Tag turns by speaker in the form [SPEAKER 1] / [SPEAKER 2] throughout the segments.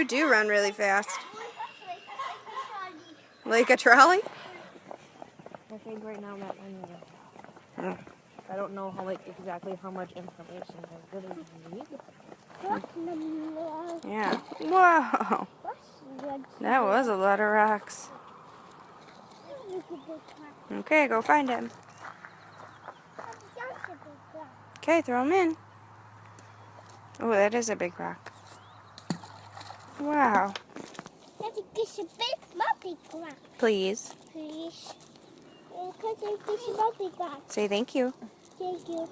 [SPEAKER 1] You do run really fast. Like a trolley?
[SPEAKER 2] I think right now that I need. I don't know exactly how much information I really need.
[SPEAKER 1] Yeah. Whoa. That was a lot of rocks. Okay, go find him. Okay, throw him in. Oh, that is a big rock. Wow. Please.
[SPEAKER 3] Please.
[SPEAKER 1] Say thank you.
[SPEAKER 3] Thank you.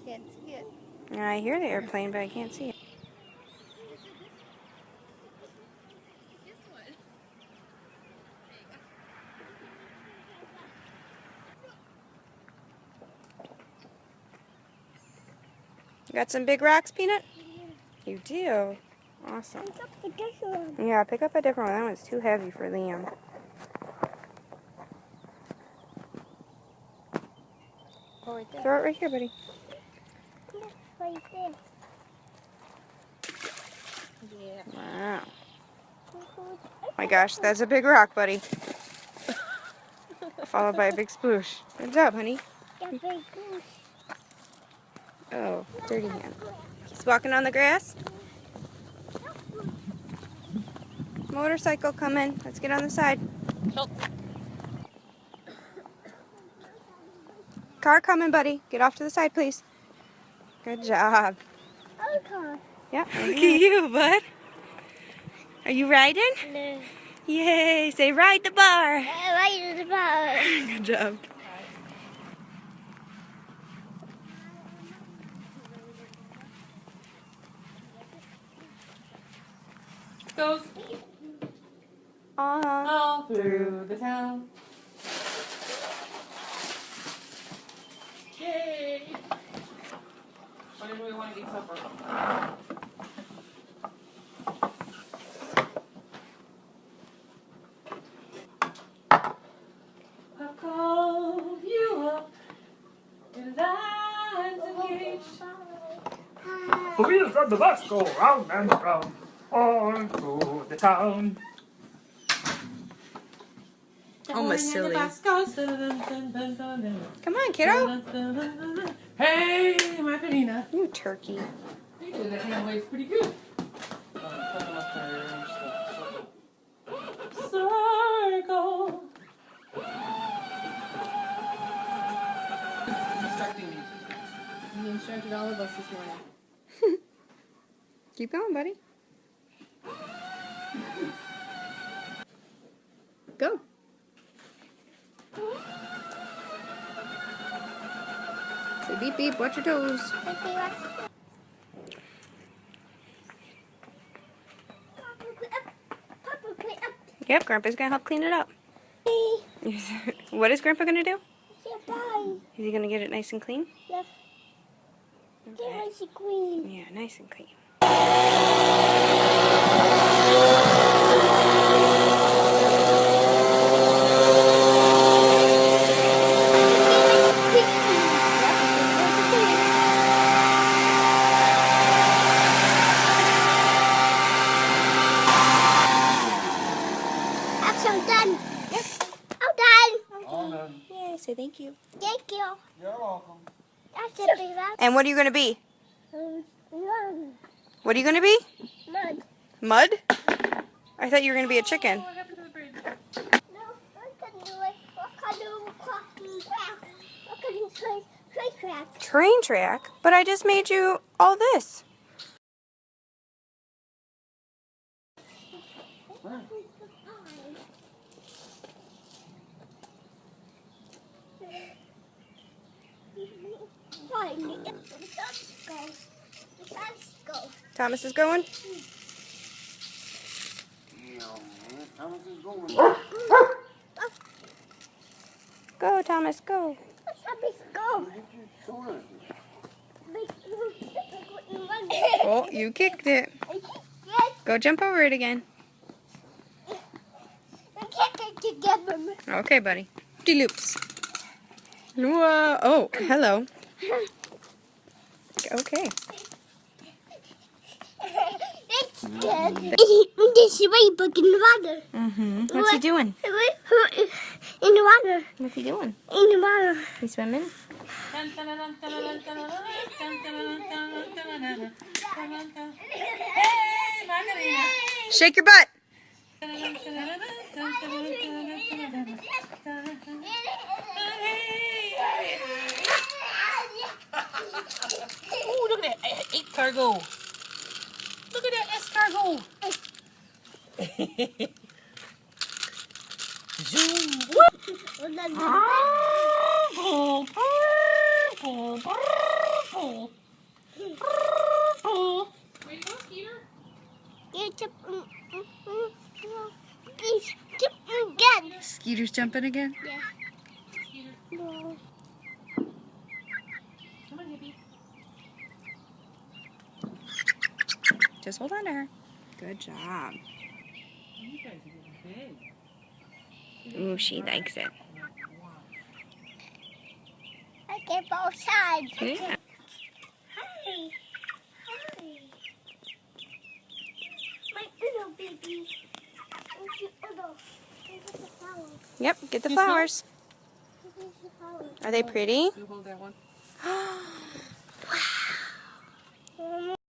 [SPEAKER 3] Can't see it.
[SPEAKER 1] I hear the airplane, but I can't see it. You got some big rocks, Peanut? You do? Awesome. Yeah, pick up a different one. That one's too heavy for Liam. Throw it right here, buddy.
[SPEAKER 3] Right there.
[SPEAKER 2] Yeah.
[SPEAKER 1] Wow. My gosh, that's a big rock, buddy. Followed by a big sploosh. Good job, honey. Oh, dirty hand. He's walking on the grass. Motorcycle coming. Let's get on the side. Car coming, buddy. Get off to the side, please. Good job.
[SPEAKER 3] Okay.
[SPEAKER 1] Yeah. Look at you, bud. Are you riding?
[SPEAKER 3] No.
[SPEAKER 1] Yay. Say ride the bar.
[SPEAKER 3] Right the bar.
[SPEAKER 1] Good job.
[SPEAKER 2] Goes all through the town. Yay! When do we want to eat supper? I called you up in lines engaged.
[SPEAKER 4] The wheels of the bus go round and round all through the town.
[SPEAKER 1] Almost silly.
[SPEAKER 2] Come
[SPEAKER 1] Come on, kiddo.
[SPEAKER 2] Hey, my Penina.
[SPEAKER 1] You turkey.
[SPEAKER 2] Actually, that hand weighs pretty good. Circle. Instructing me. You instructed all of us this morning.
[SPEAKER 1] Keep going, buddy. Go. Say beep beep, watch your toes. Yep, Grandpa's gonna help clean it up. What is Grandpa gonna do? Is he gonna get it nice and clean?
[SPEAKER 3] Yeah.
[SPEAKER 1] Okay.
[SPEAKER 3] Nice and clean.
[SPEAKER 1] Yeah, nice and clean.
[SPEAKER 3] I'm done. Yes. I'm done.
[SPEAKER 4] All done.
[SPEAKER 1] Yay, say thank you.
[SPEAKER 3] Thank you.
[SPEAKER 4] You're welcome.
[SPEAKER 3] That's a big rock.
[SPEAKER 1] And what are you gonna be?
[SPEAKER 3] Mud.
[SPEAKER 1] What are you gonna be?
[SPEAKER 3] Mud.
[SPEAKER 1] Mud? I thought you were gonna be a chicken.
[SPEAKER 2] What happened to the bridge?
[SPEAKER 3] No, I can do it. What can do crossing track? What can do train track?
[SPEAKER 1] Train track? But I just made you all this. Thomas is going?
[SPEAKER 4] Yeah, man. Thomas is going.
[SPEAKER 1] Go, Thomas, go. Oh, you kicked it. Go jump over it again. Okay, buddy. De-loops. Whoa. Oh, hello. Okay.
[SPEAKER 3] It's good. This ladybug in the water.
[SPEAKER 1] Mm-hmm. What's he doing?
[SPEAKER 3] In the water.
[SPEAKER 1] What's he doing?
[SPEAKER 3] In the water.
[SPEAKER 1] He's swimming?
[SPEAKER 2] Hey, Margarita.
[SPEAKER 1] Shake your butt.
[SPEAKER 2] Ooh, look at that escargot. Look at that escargot. Zoom. Whoop.
[SPEAKER 3] Again.
[SPEAKER 1] Skeeter's jumping again?
[SPEAKER 3] Yeah. No.
[SPEAKER 2] Come on, Hippie.
[SPEAKER 1] Just hold on to her. Good job.
[SPEAKER 2] You guys are getting big.
[SPEAKER 1] Ooh, she likes it.
[SPEAKER 3] I get both sides.
[SPEAKER 1] Yeah.
[SPEAKER 3] Hi. Hi. My little baby.
[SPEAKER 1] Yep, get the
[SPEAKER 2] You smell?
[SPEAKER 1] flowers. Are they pretty?
[SPEAKER 2] You hold that one.
[SPEAKER 3] Wow.